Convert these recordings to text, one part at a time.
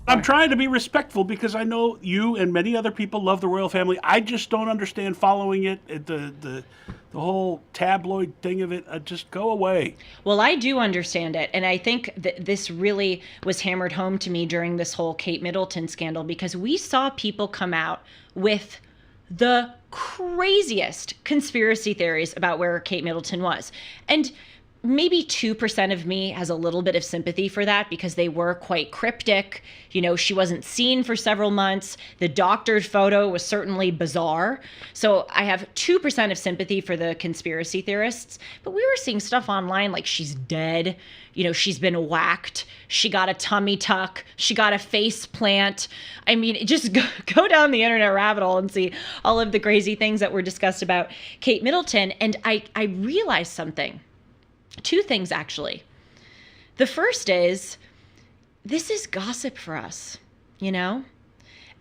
I'm trying to be respectful because I know you and many other people love the royal family. I just don't understand following the whole tabloid thing of it. Just go away. Well, I do understand it. And I think that this really was hammered home to me during this whole Kate Middleton scandal, because we saw people come out with the craziest conspiracy theories about where Kate Middleton was. And maybe 2% of me has a little bit of sympathy for that because they were quite cryptic. You know, she wasn't seen for several months. The doctor's photo was certainly bizarre. So I have 2% of sympathy for the conspiracy theorists. But we were seeing stuff online like she's dead. You know, she's been whacked. She got a tummy tuck. She got a face plant. I mean, just go down the internet rabbit hole and see all of the crazy things that were discussed about Kate Middleton. And I realized something. Two things, actually. The first is, this is gossip for us, you know?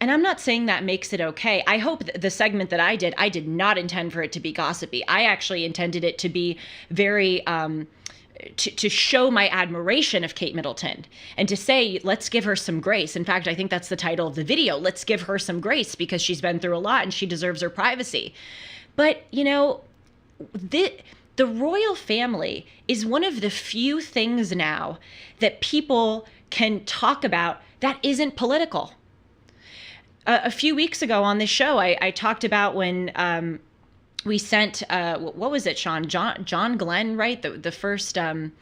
And I'm not saying that makes it okay. I hope the segment that I did not intend for it to be gossipy. I actually intended it to be very, to show my admiration of Kate Middleton and to say, let's give her some grace. In fact, I think that's the title of the video. Let's give her some grace because she's been through a lot and she deserves her privacy. But, you know, the royal family is one of the few things now that people can talk about that isn't political. A few weeks ago on this show, I talked about when we sent, what was it, Sean? John Glenn, right? The first, I'm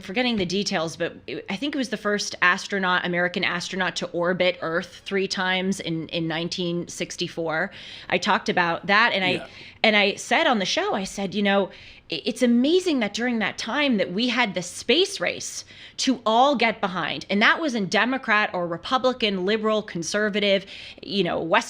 forgetting the details, but I think it was the first American astronaut to orbit Earth 3 times in 1964. I talked about that, and I said on the show, I said, you know, it's amazing that during that time that we had the space race to all get behind. And that wasn't Democrat or Republican, liberal, conservative, you know, well,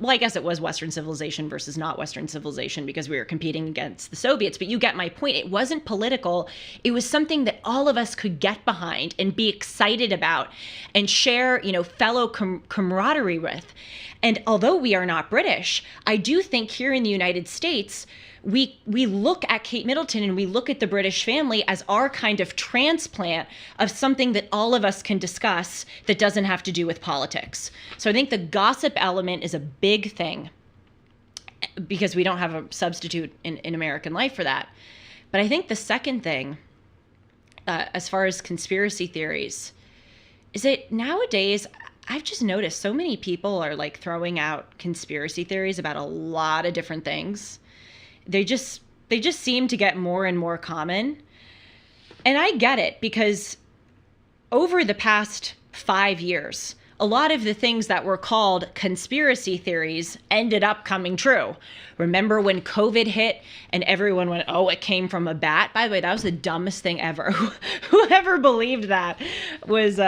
I guess it was Western civilization versus not Western civilization because we were competing against the Soviets. But you get my point. It wasn't political. It was something that all of us could get behind and be excited about and share, you know, fellow camaraderie with. And although we are not British, I do think here in the United States, we look at Kate Middleton and we look at the British family as our kind of transplant of something that all of us can discuss that doesn't have to do with politics. So I think the gossip element is a big thing because we don't have a substitute in American life for that. But I think the second thing, as far as conspiracy theories, is that nowadays I've just noticed so many people are like throwing out conspiracy theories about a lot of different things. They just seem to get more and more common. And I get it because over the past 5 years, a lot of the things that were called conspiracy theories ended up coming true. Remember when COVID hit and everyone went, oh, it came from a bat? By the way, that was the dumbest thing ever. Whoever believed that was...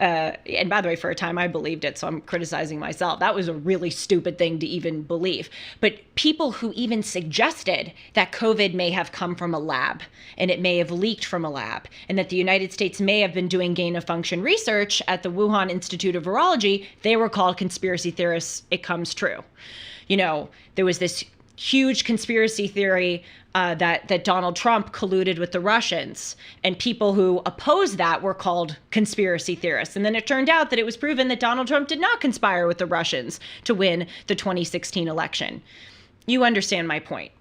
and by the way, for a time I believed it, so I'm criticizing myself. That was a really stupid thing to even believe. But people who even suggested that COVID may have come from a lab and it may have leaked from a lab and that the United States may have been doing gain-of-function research at the Wuhan Institute of Virology, they were called conspiracy theorists. It comes true. You know, there was this huge conspiracy theory that Donald Trump colluded with the Russians, and people who opposed that were called conspiracy theorists. And then it turned out that it was proven that Donald Trump did not conspire with the Russians to win the 2016 election. You understand my point.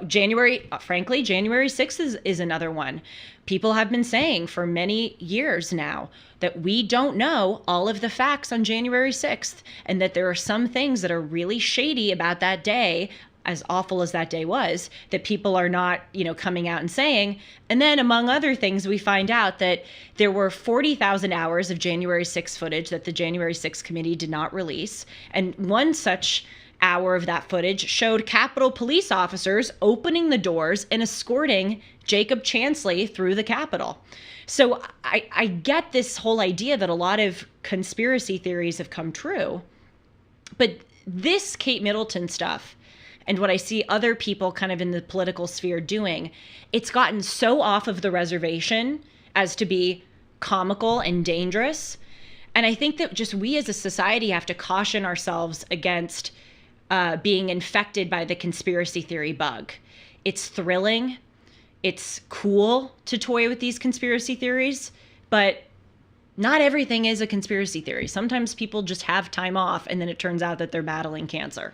January 6th is another one. People have been saying for many years now that we don't know all of the facts on January 6th, and that there are some things that are really shady about that day, as awful as that day was, that people are not, you know, coming out and saying. And then among other things, we find out that there were 40,000 hours of January 6th footage that the January 6th committee did not release. And one such hour of that footage showed Capitol police officers opening the doors and escorting Jacob Chansley through the Capitol. So I get this whole idea that a lot of conspiracy theories have come true, but this Kate Middleton stuff and what I see other people kind of in the political sphere doing, it's gotten so off of the reservation as to be comical and dangerous. And I think that just we as a society have to caution ourselves against being infected by the conspiracy theory bug. It's thrilling. It's cool to toy with these conspiracy theories, but not everything is a conspiracy theory. Sometimes people just have time off and then it turns out that they're battling cancer.